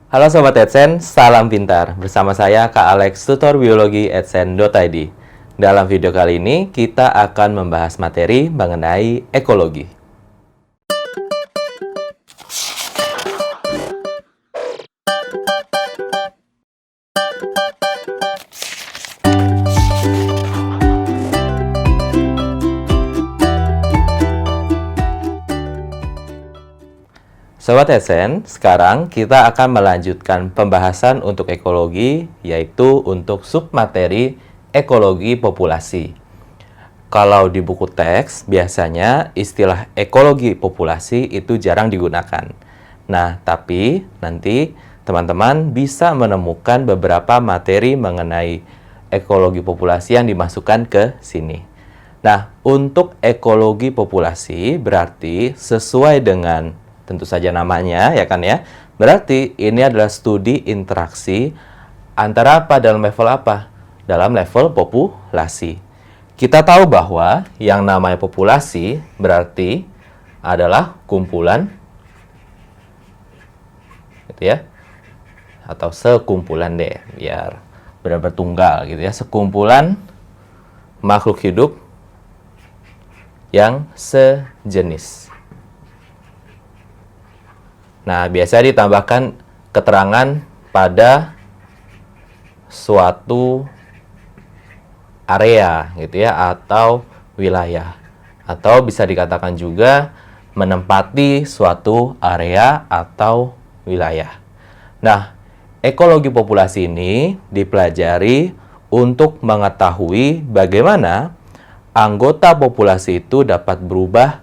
Halo Sobat Edsen, salam pintar. Bersama saya Kak Alex, tutor biologi edsen.id. Dalam video kali ini, kita akan membahas materi mengenai ekologi. Sobat Edsen, sekarang kita akan melanjutkan pembahasan untuk ekologi, yaitu untuk submateri ekologi populasi. Kalau di buku teks, biasanya istilah ekologi populasi itu jarang digunakan. Nah, tapi nanti teman-teman bisa menemukan beberapa materi mengenai ekologi populasi yang dimasukkan ke sini. Nah, untuk ekologi populasi berarti sesuai dengan tentu saja namanya, ya kan ya. Berarti ini adalah studi interaksi antara apa dalam level apa? Dalam level populasi. Kita tahu bahwa yang namanya populasi berarti adalah kumpulan, gitu ya. Atau sekumpulan deh, biar benar-benar tunggal gitu ya. Sekumpulan makhluk hidup yang sejenis. Nah, biasa ditambahkan keterangan pada suatu area gitu ya, atau wilayah. Atau bisa dikatakan juga menempati suatu area atau wilayah. Nah, ekologi populasi ini dipelajari untuk mengetahui bagaimana anggota populasi itu dapat berubah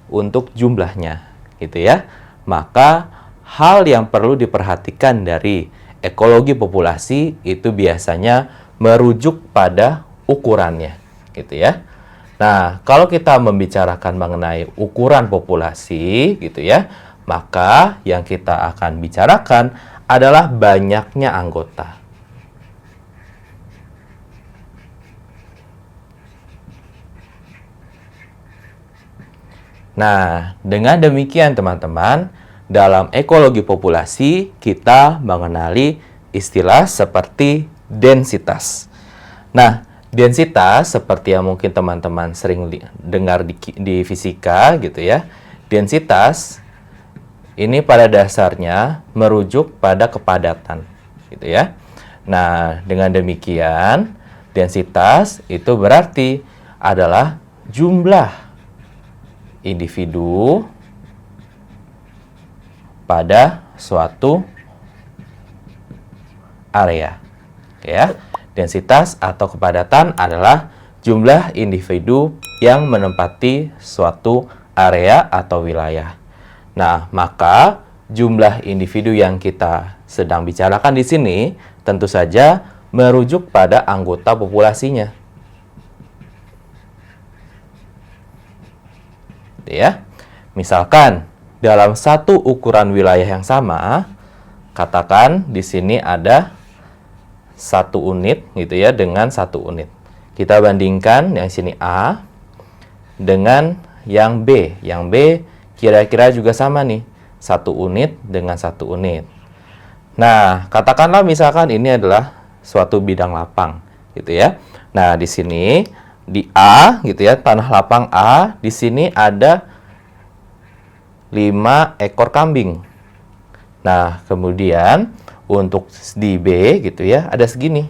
untuk jumlahnya, gitu ya. Maka hal yang perlu diperhatikan dari ekologi populasi itu biasanya merujuk pada ukurannya, gitu ya. Nah, kalau kita membicarakan mengenai ukuran populasi, gitu ya, maka yang kita akan bicarakan adalah banyaknya anggota. Nah, dengan demikian teman-teman, dalam ekologi populasi kita mengenali istilah seperti densitas. Nah, densitas seperti yang mungkin teman-teman sering dengar di fisika gitu ya. Densitas ini pada dasarnya merujuk pada kepadatan gitu ya. Nah, dengan demikian densitas itu berarti adalah jumlah individu pada suatu area. Ya, densitas atau kepadatan adalah jumlah individu yang menempati suatu area atau wilayah. Nah, maka jumlah individu yang kita sedang bicarakan di sini tentu saja merujuk pada anggota populasinya. Ya, misalkan dalam satu ukuran wilayah yang sama, katakan di sini ada satu unit gitu ya dengan satu unit. Kita bandingkan yang sini A dengan yang B. Yang B kira-kira juga sama nih, satu unit dengan satu unit. Nah, katakanlah misalkan ini adalah suatu bidang lapang gitu ya. Nah, di sini di A gitu ya, tanah lapang A, di sini ada 5 ekor kambing. Nah, kemudian untuk di B gitu ya, ada segini.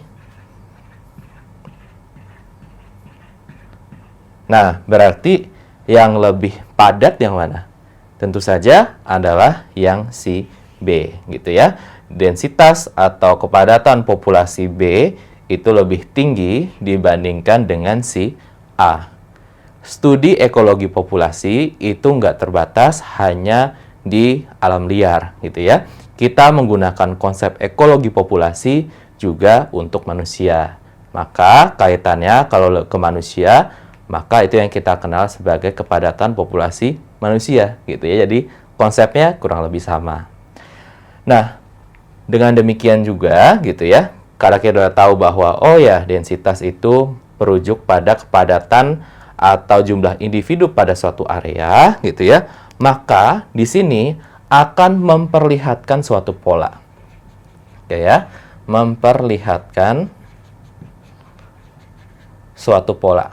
Nah, berarti yang lebih padat yang mana? Tentu saja adalah yang si B gitu ya. Densitas atau kepadatan populasi B itu lebih tinggi dibandingkan dengan si A. Studi ekologi populasi itu nggak terbatas hanya di alam liar, gitu ya. Kita menggunakan konsep ekologi populasi juga untuk manusia. Maka kaitannya kalau ke manusia, maka itu yang kita kenal sebagai kepadatan populasi manusia, gitu ya. Jadi konsepnya kurang lebih sama. Nah, dengan demikian juga, gitu ya. Karena kita sudah tahu bahwa oh ya, densitas itu merujuk pada kepadatan atau jumlah individu pada suatu area, gitu ya. Maka di sini akan memperlihatkan suatu pola. Oke ya, memperlihatkan suatu pola.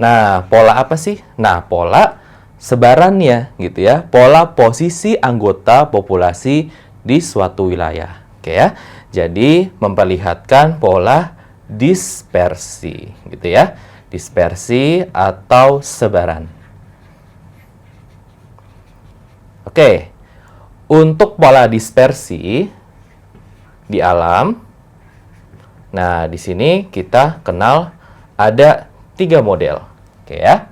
Nah, pola apa sih? Nah, pola sebarannya gitu ya. Pola posisi anggota populasi di suatu wilayah. Oke ya. Jadi, memperlihatkan pola dispersi gitu ya. Dispersi atau sebaran. Oke. Untuk pola dispersi di alam, nah di sini kita kenal ada 3 model. Oke ya.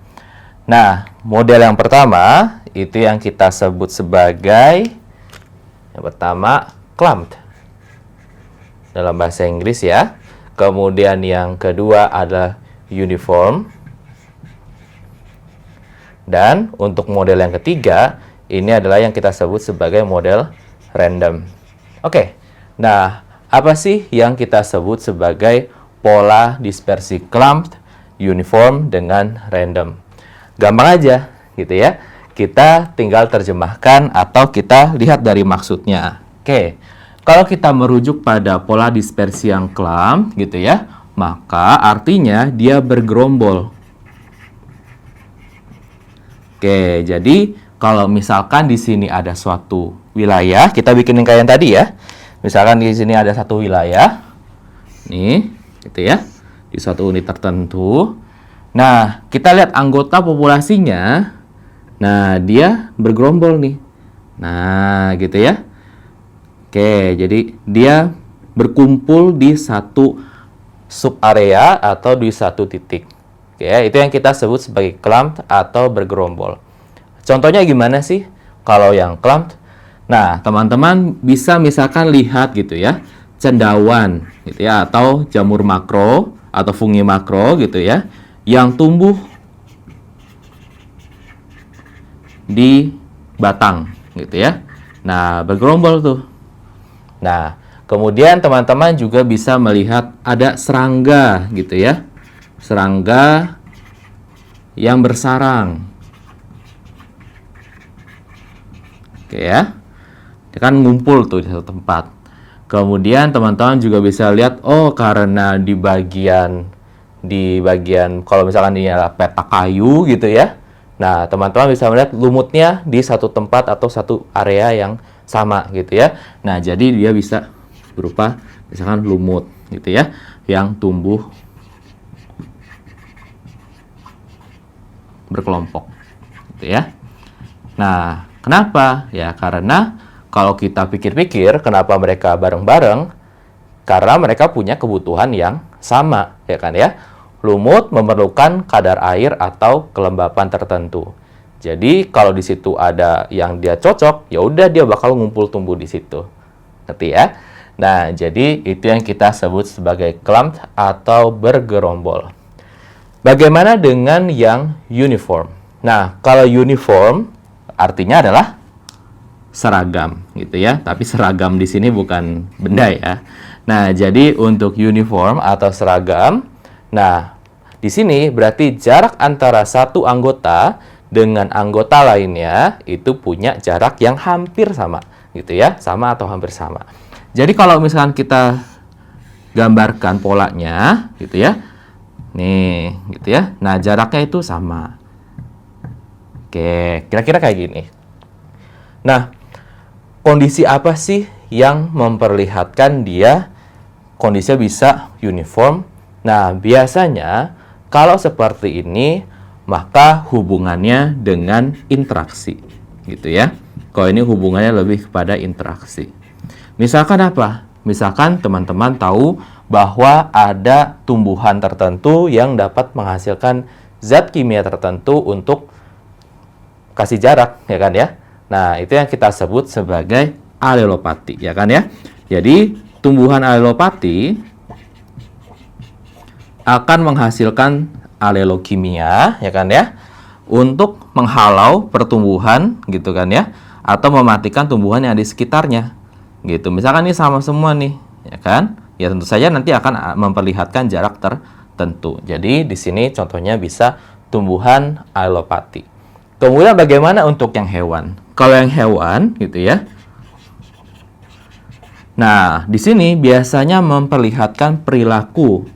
Nah, model yang pertama itu yang kita sebut sebagai yang pertama clumped dalam bahasa Inggris ya. Kemudian yang kedua adalah uniform. Dan untuk model yang ketiga, ini adalah yang kita sebut sebagai model random. Oke, nah apa sih yang kita sebut sebagai pola dispersi clumped, uniform, dengan random? Gampang aja gitu ya. Kita tinggal terjemahkan atau kita lihat dari maksudnya. Oke, kalau kita merujuk pada pola dispersi yang clumped gitu ya, maka artinya dia bergerombol. Oke, jadi kalau misalkan di sini ada suatu wilayah, kita bikinin kayak yang tadi ya. Misalkan di sini ada satu wilayah, nih, gitu ya, di suatu unit tertentu. Nah, kita lihat anggota populasinya. Nah, dia bergerombol nih. Nah, gitu ya. Oke, jadi dia berkumpul di satu sub area atau di satu titik. Oke, itu yang kita sebut sebagai clumped atau bergerombol. Contohnya gimana sih kalau yang clumped? Nah, teman-teman bisa misalkan lihat gitu ya, cendawan gitu ya, atau jamur makro atau fungi makro gitu ya, yang tumbuh di batang gitu ya. Nah, bergerombol tuh. Nah, kemudian teman-teman juga bisa melihat ada serangga gitu ya. Serangga yang bersarang. Oke ya. Dia kan ngumpul tuh di satu tempat. Kemudian teman-teman juga bisa lihat, oh karena di bagian kalau misalkan ini adalah petak kayu gitu ya. Nah, teman-teman bisa melihat lumutnya di satu tempat atau satu area yang sama gitu ya. Nah, jadi dia bisa berupa misalkan lumut gitu ya, yang tumbuh berkelompok gitu ya. Nah, kenapa? Ya, karena kalau kita pikir-pikir kenapa mereka bareng-bareng? Karena mereka punya kebutuhan yang sama, ya kan ya. Lumut memerlukan kadar air atau kelembapan tertentu. Jadi kalau di situ ada yang dia cocok, ya udah dia bakal ngumpul tumbuh di situ. Ngerti ya? Nah, jadi itu yang kita sebut sebagai clumped atau bergerombol. Bagaimana dengan yang uniform? Nah, kalau uniform artinya adalah seragam gitu ya. Tapi seragam di sini bukan benda ya. Nah, jadi untuk uniform atau seragam, nah di sini berarti jarak antara satu anggota dengan anggota lainnya itu punya jarak yang hampir sama gitu ya, sama atau hampir sama. Jadi kalau misalkan kita gambarkan polanya gitu ya. Nih, gitu ya. Nah, jaraknya itu sama. Oke, kira-kira kayak gini. Nah, kondisi apa sih yang memperlihatkan dia kondisinya bisa uniform? Nah, biasanya kalau seperti ini, maka hubungannya dengan interaksi, gitu ya. Kalau ini hubungannya lebih kepada interaksi. Misalkan apa? Misalkan teman-teman tahu bahwa ada tumbuhan tertentu yang dapat menghasilkan zat kimia tertentu untuk kasih jarak, ya kan ya. Nah, itu yang kita sebut sebagai alelopati, ya kan ya. Jadi, tumbuhan alelopati akan menghasilkan alelokimia, ya kan ya, untuk menghalau pertumbuhan, gitu kan ya, atau mematikan tumbuhan yang di sekitarnya. Gitu. Misalkan ini sama semua nih, ya kan? Ya tentu saja nanti akan memperlihatkan jarak tertentu. Jadi, di sini contohnya bisa tumbuhan alelopati. Kemudian bagaimana untuk yang hewan? Kalau yang hewan, gitu ya, Nah, di sini biasanya memperlihatkan perilaku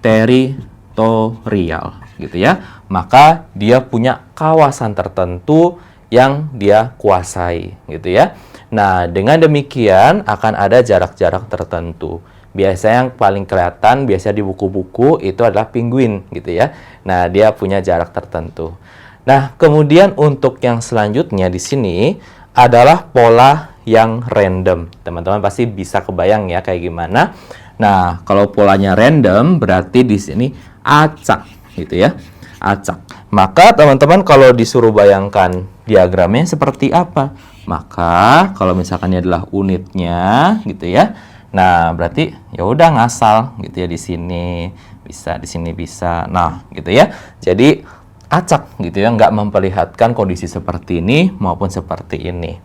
teritorial, gitu ya. Maka dia punya kawasan tertentu yang dia kuasai, gitu ya. Nah, dengan demikian akan ada jarak-jarak tertentu. Biasanya yang paling kelihatan, biasanya di buku-buku itu adalah penguin, gitu ya. Nah, dia punya jarak tertentu. Nah, kemudian untuk yang selanjutnya di sini adalah pola yang random. Teman-teman pasti bisa kebayang ya kayak gimana. Nah, kalau polanya random berarti di sini acak, gitu ya. Acak. Maka teman-teman kalau disuruh bayangkan diagramnya seperti apa? Maka kalau misalkan ini adalah unitnya, gitu ya. Nah, berarti ya udah ngasal gitu ya, di sini bisa, di sini bisa. Nah, gitu ya. Jadi acak gitu ya, nggak memperlihatkan kondisi seperti ini maupun seperti ini.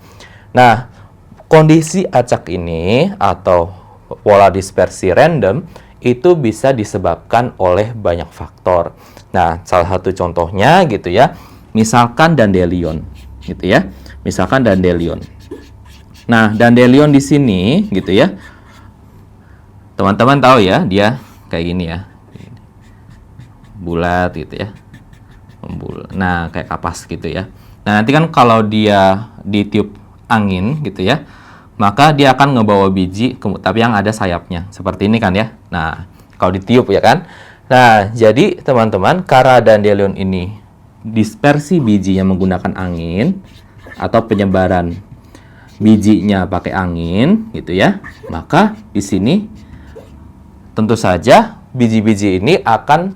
Nah, kondisi acak ini atau pola dispersi random itu bisa disebabkan oleh banyak faktor. Nah, salah satu contohnya gitu ya, misalkan dandelion gitu ya. Misalkan dandelion. Nah, dandelion di sini gitu ya. Teman-teman tahu ya, dia kayak gini ya. Bulat gitu ya. Nah, kayak kapas gitu ya. Nah, nanti kan kalau dia ditiup angin gitu ya, maka dia akan ngebawa biji, tapi yang ada sayapnya. Seperti ini kan ya. Nah, kalau ditiup ya kan. Nah, jadi teman-teman, karena dandelion ini dispersi bijinya menggunakan angin atau penyebaran bijinya pakai angin gitu ya. Maka di sini tentu saja biji-biji ini akan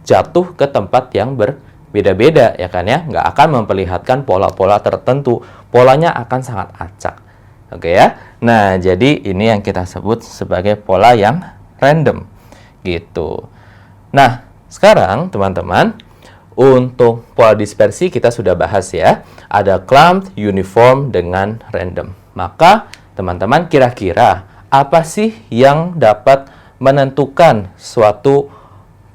jatuh ke tempat yang berbeda-beda ya kan ya, nggak akan memperlihatkan pola-pola tertentu, polanya akan sangat acak. Oke ya. Nah, jadi ini yang kita sebut sebagai pola yang random gitu. Nah, sekarang teman-teman, untuk pola dispersi kita sudah bahas ya, ada clumped, uniform dengan random. Maka teman-teman, kira-kira apa sih yang dapat menentukan suatu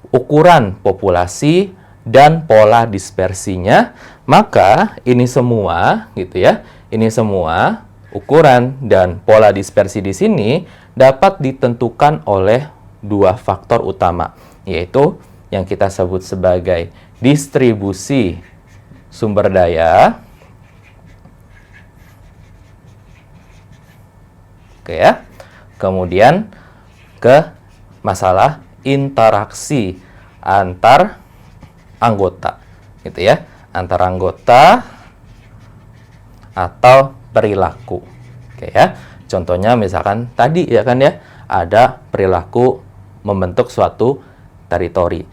ukuran populasi dan pola dispersinya? Maka ini semua gitu ya, ini semua ukuran dan pola dispersi di sini dapat ditentukan oleh dua faktor utama, yaitu yang kita sebut sebagai distribusi sumber daya. Oke ya. Kemudian ke masalah interaksi antar anggota gitu ya, antar anggota atau perilaku. Oke ya. Contohnya misalkan tadi ya kan ya, ada perilaku membentuk suatu teritori.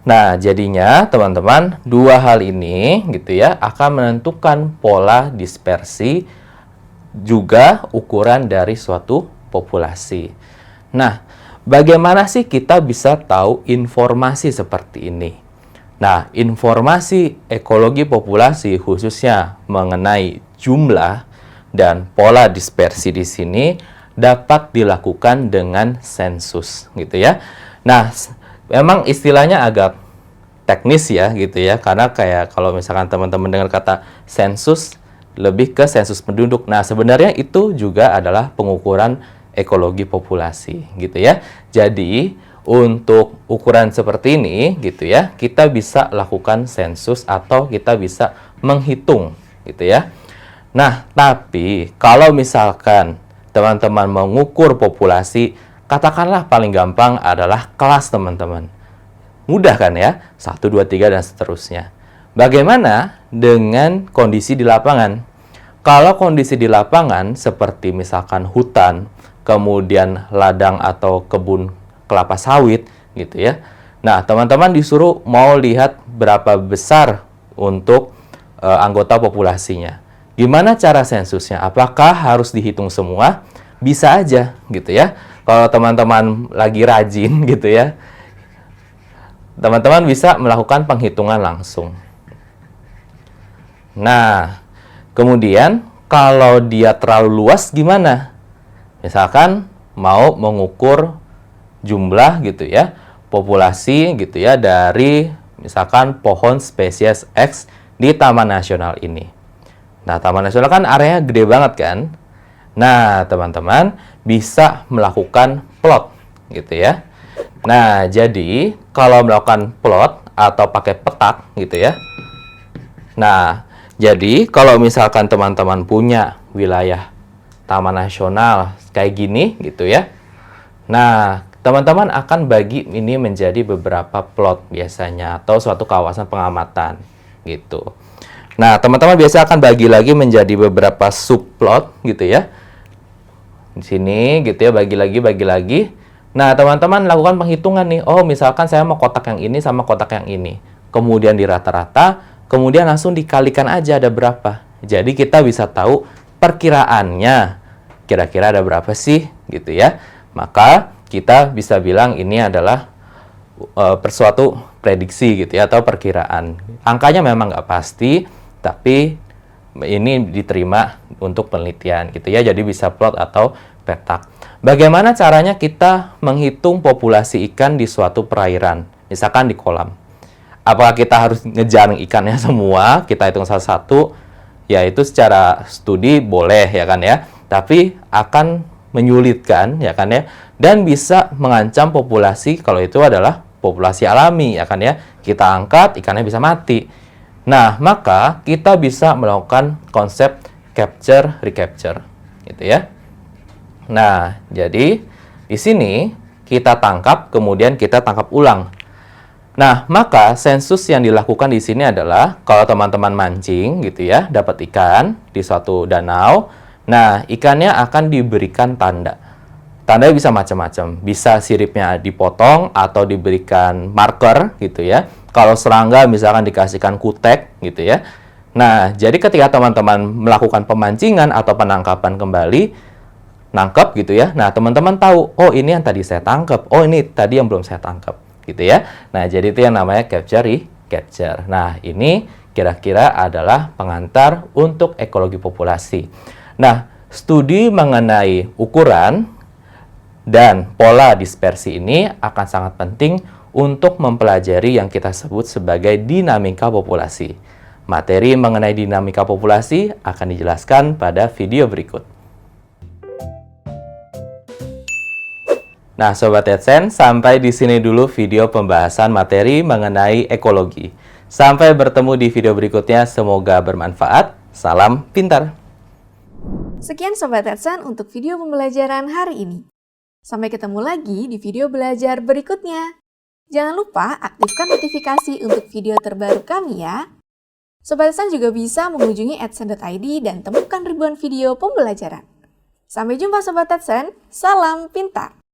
Nah, jadinya teman-teman, dua hal ini gitu ya akan menentukan pola dispersi juga ukuran dari suatu populasi. Nah, bagaimana sih kita bisa tahu informasi seperti ini? Nah, informasi ekologi populasi khususnya mengenai jumlah dan pola dispersi di sini dapat dilakukan dengan sensus gitu ya. Nah, memang istilahnya agak teknis ya gitu ya, karena kayak kalau misalkan teman-teman dengar kata sensus lebih ke sensus penduduk. Nah, sebenarnya itu juga adalah pengukuran ekologi populasi gitu ya. Jadi, untuk ukuran seperti ini gitu ya, kita bisa lakukan sensus atau kita bisa menghitung gitu ya. Nah, tapi kalau misalkan teman-teman mengukur populasi, katakanlah paling gampang adalah kelas teman-teman. Mudah kan ya? 1, 2, 3 dan seterusnya. Bagaimana dengan kondisi di lapangan? Kalau kondisi di lapangan seperti misalkan hutan, kemudian ladang atau kebun kelapa sawit gitu ya. Nah, teman-teman disuruh mau lihat berapa besar untuk anggota populasinya. Gimana cara sensusnya? Apakah harus dihitung semua? Bisa aja gitu ya. Kalau teman-teman lagi rajin gitu ya, teman-teman bisa melakukan penghitungan langsung. Nah, kemudian kalau dia terlalu luas gimana? Misalkan mau mengukur jumlah gitu ya, populasi gitu ya dari misalkan pohon spesies X di Taman Nasional ini. Nah, Taman Nasional kan areanya gede banget kan? Nah, teman-teman bisa melakukan plot gitu ya. Nah, jadi kalau melakukan plot atau pakai petak gitu ya. Nah, jadi kalau misalkan teman-teman punya wilayah taman nasional kayak gini gitu ya. Nah, teman-teman akan bagi ini menjadi beberapa plot biasanya atau suatu kawasan pengamatan gitu. Nah, teman-teman biasa akan bagi lagi menjadi beberapa subplot gitu ya. Di sini gitu ya, bagi lagi. Nah, teman-teman lakukan penghitungan nih. Oh, misalkan saya mau kotak yang ini sama kotak yang ini. Kemudian dirata-rata, kemudian langsung dikalikan aja ada berapa. Jadi kita bisa tahu perkiraannya. Kira-kira ada berapa sih gitu ya. Maka kita bisa bilang ini adalah suatu prediksi gitu ya atau perkiraan. Angkanya memang nggak pasti, tapi ini diterima untuk penelitian gitu ya. Jadi bisa plot atau petak. Bagaimana caranya kita menghitung populasi ikan di suatu perairan? Misalkan di kolam. Apakah kita harus ngejar ikannya semua? Kita hitung satu-satu. Yaitu secara studi boleh ya kan ya. Tapi akan menyulitkan ya kan ya. Dan bisa mengancam populasi kalau itu adalah populasi alami ya kan ya. Kita angkat ikannya bisa mati. Nah, maka kita bisa melakukan konsep capture recapture gitu ya. Nah, jadi di sini kita tangkap kemudian kita tangkap ulang. Nah, maka sensus yang dilakukan di sini adalah kalau teman-teman mancing gitu ya, dapat ikan di suatu danau. Nah, ikannya akan diberikan tanda. Tandanya bisa macam-macam. Bisa siripnya dipotong atau diberikan marker gitu ya. Kalau serangga misalkan dikasihkan kutek gitu ya. Nah, jadi ketika teman-teman melakukan pemancingan atau penangkapan kembali, nangkep gitu ya. Nah, teman-teman tahu, oh ini yang tadi saya tangkap, oh ini tadi yang belum saya tangkap gitu ya. Nah, jadi itu yang namanya capture recapture. Nah, ini kira-kira adalah pengantar untuk ekologi populasi. Nah, studi mengenai ukuran dan pola dispersi ini akan sangat penting untuk mempelajari yang kita sebut sebagai dinamika populasi. Materi mengenai dinamika populasi akan dijelaskan pada video berikut. Nah, Sobat AdSense, sampai di sini dulu video pembahasan materi mengenai ekologi. Sampai bertemu di video berikutnya, semoga bermanfaat. Salam pintar! Sekian Sobat AdSense untuk video pembelajaran hari ini. Sampai ketemu lagi di video belajar berikutnya. Jangan lupa aktifkan notifikasi untuk video terbaru kami ya. Sobat AdSense juga bisa mengunjungi adsense.id dan temukan ribuan video pembelajaran. Sampai jumpa Sobat AdSense, salam pintar!